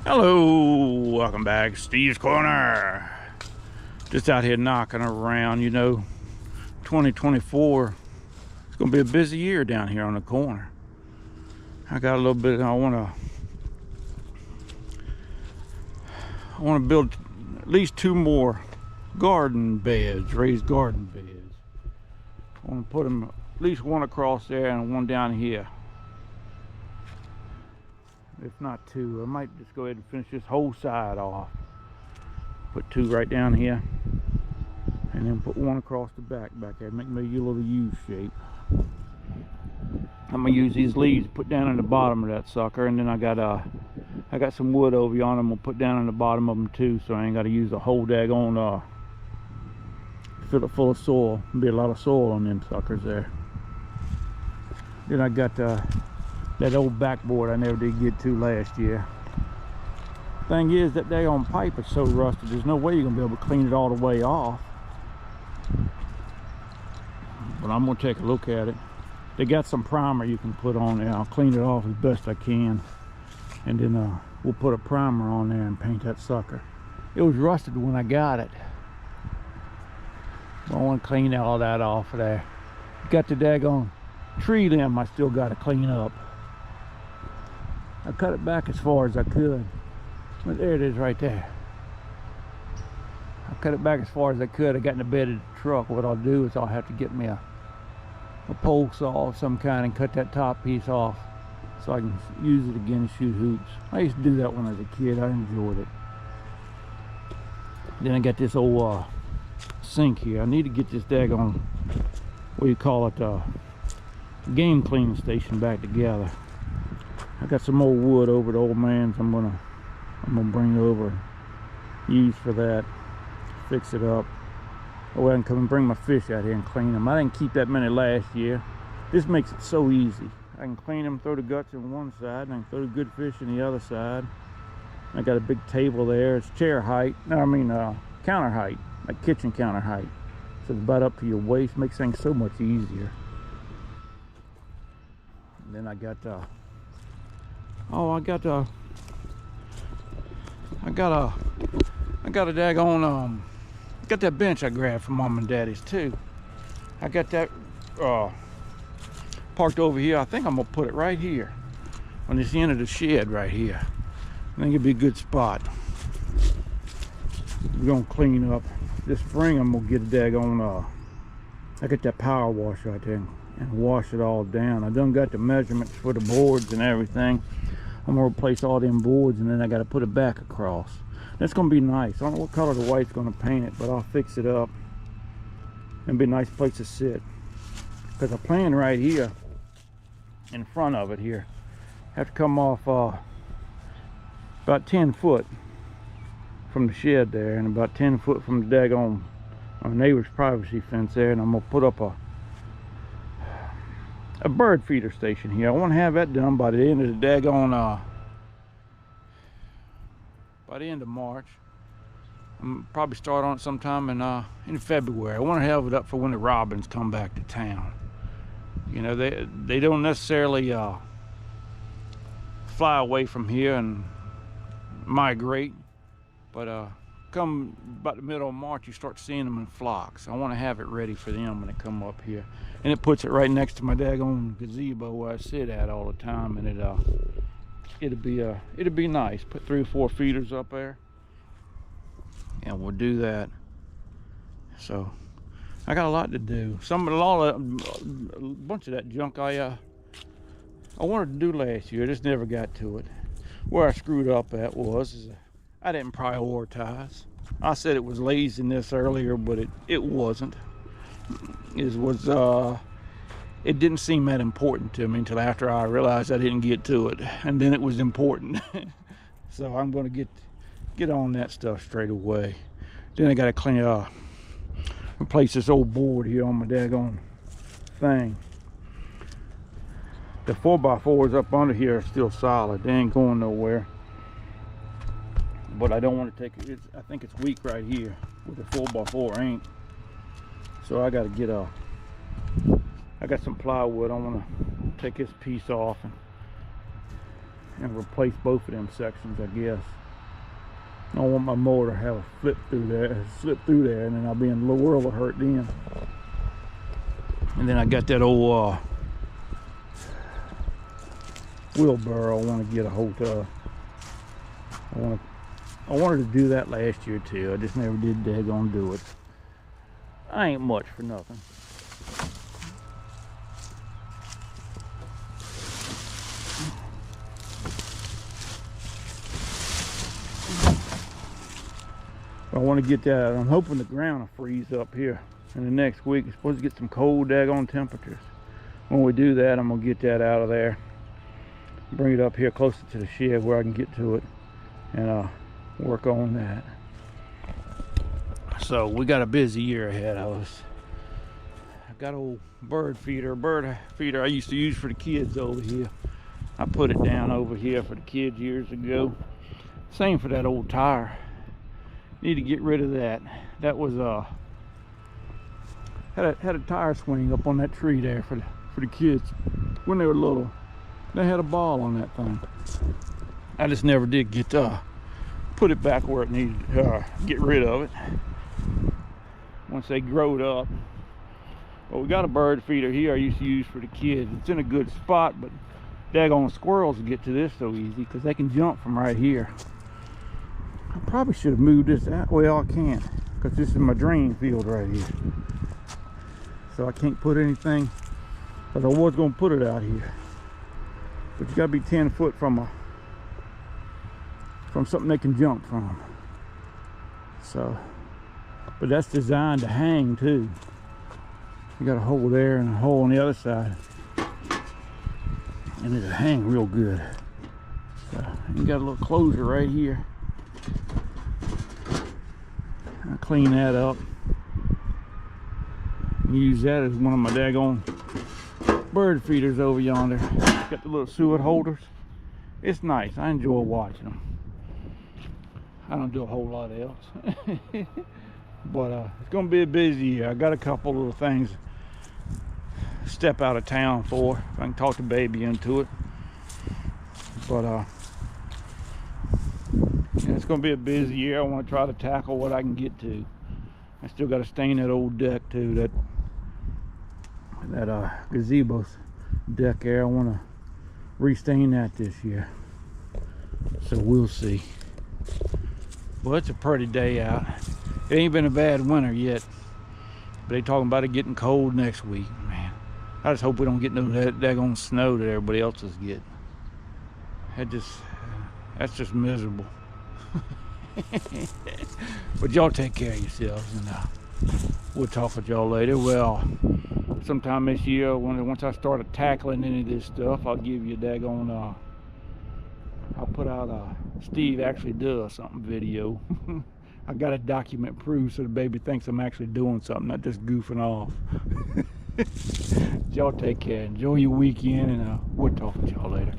Hello, welcome back, Steve's Corner. Just out here knocking around, 2024. It's gonna be a busy year down here on the corner. I got a little bit. I want to build at least 2 more garden beds, raised garden beds. I want to put them at least one across there and one down here. If not 2, I might just go ahead and finish this whole side off. Put 2 right down here, and then put 1 across the back there. Make me a little U shape. I'm gonna use these leaves to put down in the bottom of that sucker, and then I got some wood over yonder. I'm gonna put down in the bottom of them too, so I ain't got to use the whole daggone fill it full of soil. There'll be a lot of soil on them suckers there. Then I got that old backboard I never did get to last year. Thing is, that daggone pipe is so rusted, there's no way you're gonna be able to clean it all the way off. But I'm gonna take a look at it. They got some primer you can put on there. I'll clean it off as best I can, and then we'll put a primer on there and paint that sucker. It was rusted when I got it. I want to clean all that off of there. Got the daggone tree limb I still got to clean up. I cut it back as far as I could, but there it is right there. I cut it back as far as I could. I got in the bed of the truck. What I'll do is I'll have to get me a pole saw of some kind and cut that top piece off so I can use it again to shoot hoops. I used to do that when I was a kid. I enjoyed it. Then I got this old sink here. I need to get this daggone, what do you call it, game cleaning station back together. I got some old wood over at old man's. I'm gonna bring over, use for that, fix it up. Oh, I can come and bring my fish out here and clean them. I didn't keep that many last year. This makes it so easy. I can clean them, throw the guts in one side, and I can throw the good fish in the other side. I got a big table there. It's chair height. No, I mean counter height, like kitchen counter height. So it's about up to your waist. Makes things so much easier. And then I got I got a daggone got that bench I grabbed from Mom and Daddy's too. I got that parked over here. I think I'm gonna put it right here on this end of the shed right here. I think it'd be a good spot. We're gonna clean up this spring. I'm gonna get a daggone I got that power wash right there and wash it all down. I done got the measurements for the boards and everything. I'm gonna replace all them boards, and then I gotta put it back across. That's gonna be nice. I don't know what color the white's gonna paint it, but I'll fix it up and be a nice place to sit. Because I plan right here in front of it here. Have to come off about 10 foot from the shed there, and about 10 foot from the daggone neighbor's privacy fence there, and I'm gonna put up a bird feeder station here. I want to have that done by the end of the daggone by the end of March. I'm probably start on it sometime in February. I want to have it up for when the robins come back to town. You know, they don't necessarily fly away from here and migrate, but come about the middle of March, you start seeing them in flocks. I want to have it ready for them when they come up here, and it puts it right next to my daggone gazebo where I sit at all the time, and it'll be nice. Put 3 or 4 feeders up there, and we'll do that. So I got a lot to do. A bunch of that junk I wanted to do last year. I just never got to it. Where I screwed up at was I didn't prioritize. I said it was laziness earlier, but it wasn't. It didn't seem that important to me until after I realized I didn't get to it, and then it was important. So I'm going to get on that stuff straight away. Then I got to replace this old board here on my daggone thing. The 4x4s up under here are still solid. They ain't going nowhere. But I don't want to take it. I think it's weak right here with the 4x4 ain't. So I got to get I got some plywood. I want to take this piece off and replace both of them sections, I guess. I don't want my mower to have a slip through there, and then I'll be in a world of hurt then. And then I got that old wheelbarrow I want to get a hold of. I wanted to do that last year too. I just never did daggone do it. I ain't much for nothing. I want to get that. I'm hoping the ground will freeze up here in the next week. It's supposed to get some cold daggone temperatures. When we do that, I'm gonna get that out of there, bring it up here closer to the shed where I can get to it, and work on that. So we got a busy year ahead of us. I've got an old bird feeder I used to use for the kids over here. I put it down over here for the kids years ago. Same for that old tire. Need to get rid of that. That was had a tire swing up on that tree there for the kids when they were little. They had a ball on that thing. I just never did get put it back where it needed to get rid of it once they growed up. But we got a bird feeder here I used to use for the kids. It's in a good spot, but daggone squirrels get to this so easy because they can jump from right here. I probably should have moved this out. Well, I can't because this is my drain field right here. So I can't put anything, because I was going to put it out here. But you got to be 10 foot from something they can jump from. So, but that's designed to hang too. You got a hole there and a hole on the other side. And it'll hang real good. So, you got a little closure right here. I'll clean that up. Use that as one of my daggone bird feeders over yonder. Got the little suet holders. It's nice. I enjoy watching them. I don't do a whole lot else. But it's gonna be a busy year. I got a couple little things to step out of town for. If I can talk the baby into it. But yeah, it's gonna be a busy year. I want to try to tackle what I can get to. I still got to stain that old deck too. That gazebo's deck there. I want to restain that this year. So we'll see. Well, it's a pretty day out. It ain't been a bad winter yet, but they talking about it getting cold next week. Man, I just hope we don't get no daggone snow that everybody else is getting. That's just miserable. But y'all take care of yourselves, and we'll talk with y'all later. Well, sometime this year, once I start tackling any of this stuff, I'll give you a daggone I'll put out a Steve actually does something video. I got to document proof so the baby thinks I'm actually doing something, not just goofing off. Y'all take care. Enjoy your weekend, and we'll talk with y'all later.